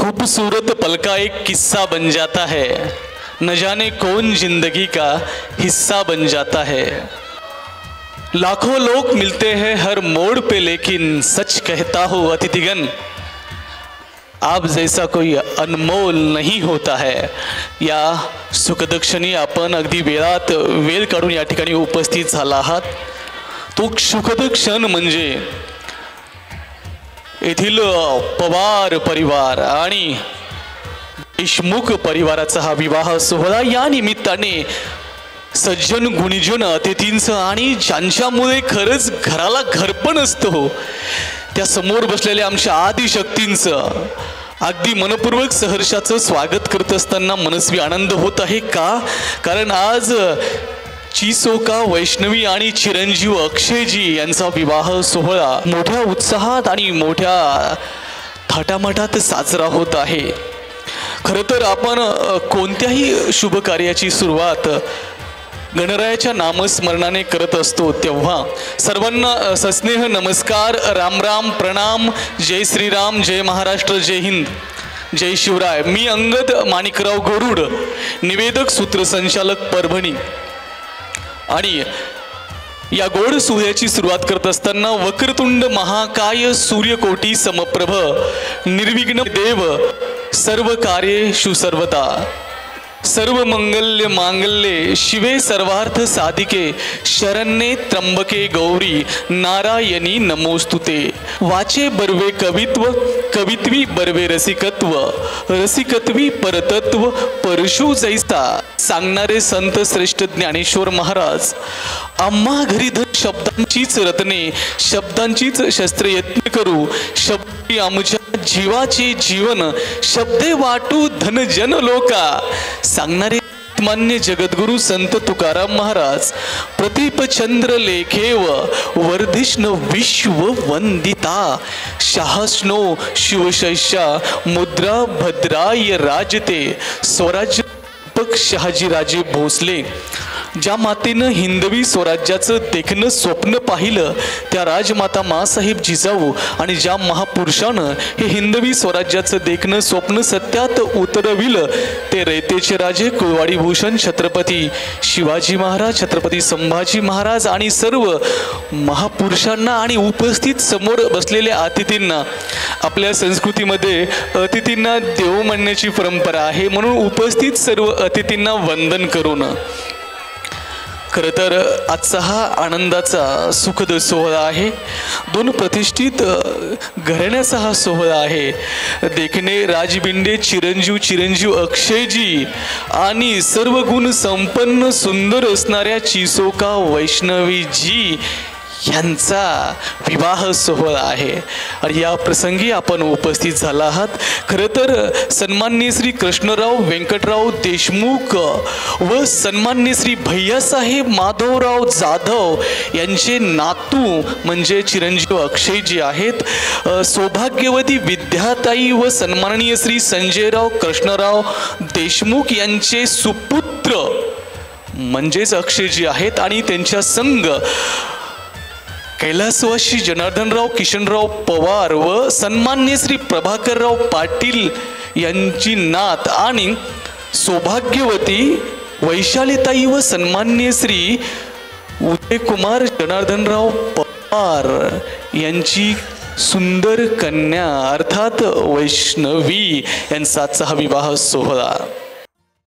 खूबसूरत पल का एक किस्सा बन जाता है, न जाने कौन जिंदगी का हिस्सा बन जाता है। लाखों लोग मिलते हैं हर मोड़ पे, लेकिन सच कहता हूँ अतिथिगण, आप जैसा कोई अनमोल नहीं होता है। या सुखद क्षणी आपण अगदी वेळात वेळ काढून या ठिकाणी उपस्थित झाला आहात। तो सुखद क्षण म्हणजे येथील पवार परिवार आणि देशमुख परिवाराचा हा विवाह सोहळा। या निमित्ताने सज्जन गुणीजन अतिथींचं आणि ज्यांच्यामुळे खरंच घराला घरपण असतो त्या समोर बसलेल्या आमच्या आदिशक्तींचं अगदी मनपूर्वक सहर्षाचं स्वागत करत असताना मनस्वी आनंद होत आहे। का? कारण आज चिसोका वैष्णवी आणि चिरंजीव अक्षयजी यांचा विवाह सोहळा मोठ्या उत्साहात आणि मोठ्या थाटामाटात साजरा होत आहे। खरं तर आपण कोणत्याही शुभ कार्याची सुरुवात गणरायाच्या नामस्मरणाने करत असतो, तेव्हा सर्वांना सस्नेह नमस्कार, राम राम, प्रणाम, जय श्रीराम, जय महाराष्ट्र, जय हिंद, जय शिवराय। मी अंगद माणिकराव गरुड, निवेदक सूत्रसंचालक परभणी। आणि या गोड सोहळ्याची सुरुवात करत असताना वक्रतुंड महाकाय सूर्यकोटी समप्रभ निर्विघ्न देव सर्व कार्येषु सर्वदा सर्व मंगल्य मांगल्ये शिवे सर्वार्थ साधिके शरण्ये त्र्यंबके गौरी नारायणी नमोस्तुते। वाचे बर्वे कवित्व, कवित्वी बर्वे रसिकत्व, रसिकत्वी परतत्व परशु जैसा सांगणारे संत श्रेष्ठ ज्ञानेश्वर महाराज। आम्हा घरी धन शब्दांचीच रत्ने, शब्दांचीच शस्त्रे यत्न करू, शब्दी आमच्या जीवाचे जीवन, शब्दे वाटू धन जन लोका सांगणारे मान्य जगद्गुरु संत तुकाराम महाराज। प्रदीप चंद्र लेखेव वर्धिष्ण विश्व वंदिता, शाहस्नो शिवशैषा मुद्रा भद्राय राजते स्वराज्य शहाजीराजे भोसले। ज्या मातेनं हिंदवी स्वराज्याचं देखणं स्वप्न पाहिलं त्या राजमाता मासाहेब जिजाऊ, आणि ज्या महापुरुषानं हे हिंदवी स्वराज्याचं देखणं स्वप्न सत्यात उतरविलं ते रयतेचे राजे कुळवाडी भूषण छत्रपती शिवाजी महाराज, छत्रपती संभाजी महाराज आणि सर्व महापुरुषांना आणि उपस्थित समोर बसलेल्या अतिथींना। आपल्या संस्कृतीमध्ये अतिथींना देव म्हणण्याची परंपरा आहे, म्हणून उपस्थित सर्व अतिथींना वंदन करून खरं तर आजचा हा आनंदाचा सुखद सोहळा आहे। दोन प्रतिष्ठित घराण्याचा हा सोहळा आहे। देखणे राजबिंडे चिरंजीव अक्षयजी आणि सर्व गुण संपन्न सुंदर असणाऱ्या चिसोका वैष्णवीजी यांचा विवाह सोहळा आहे। आणि या प्रसंगी आपण उपस्थित झाला आहात। खरं तर सन्माननीय श्री कृष्णराव व्यंकटराव देशमुख व सन्माननीय श्री भैयासाहेब माधवराव जाधव यांचे नातू म्हणजे चिरंजीव अक्षयजी आहेत। सौभाग्यवती विद्याताई व सन्माननीय श्री संजयराव कृष्णराव देशमुख यांचे सुपुत्र म्हणजेच अक्षयजी आहेत। आणि त्यांच्या संग कैलासवासी जनार्दनराव किशनराव पवार व सन्माननीय श्री प्रभाकरराव पाटील यांची नात आणि सौभाग्यवती वैशालीताई व सन्माननीय श्री उदयकुमार जनार्दनराव पवार यांची सुंदर कन्या अर्थात वैष्णवी यांचा हा विवाह सोहळा।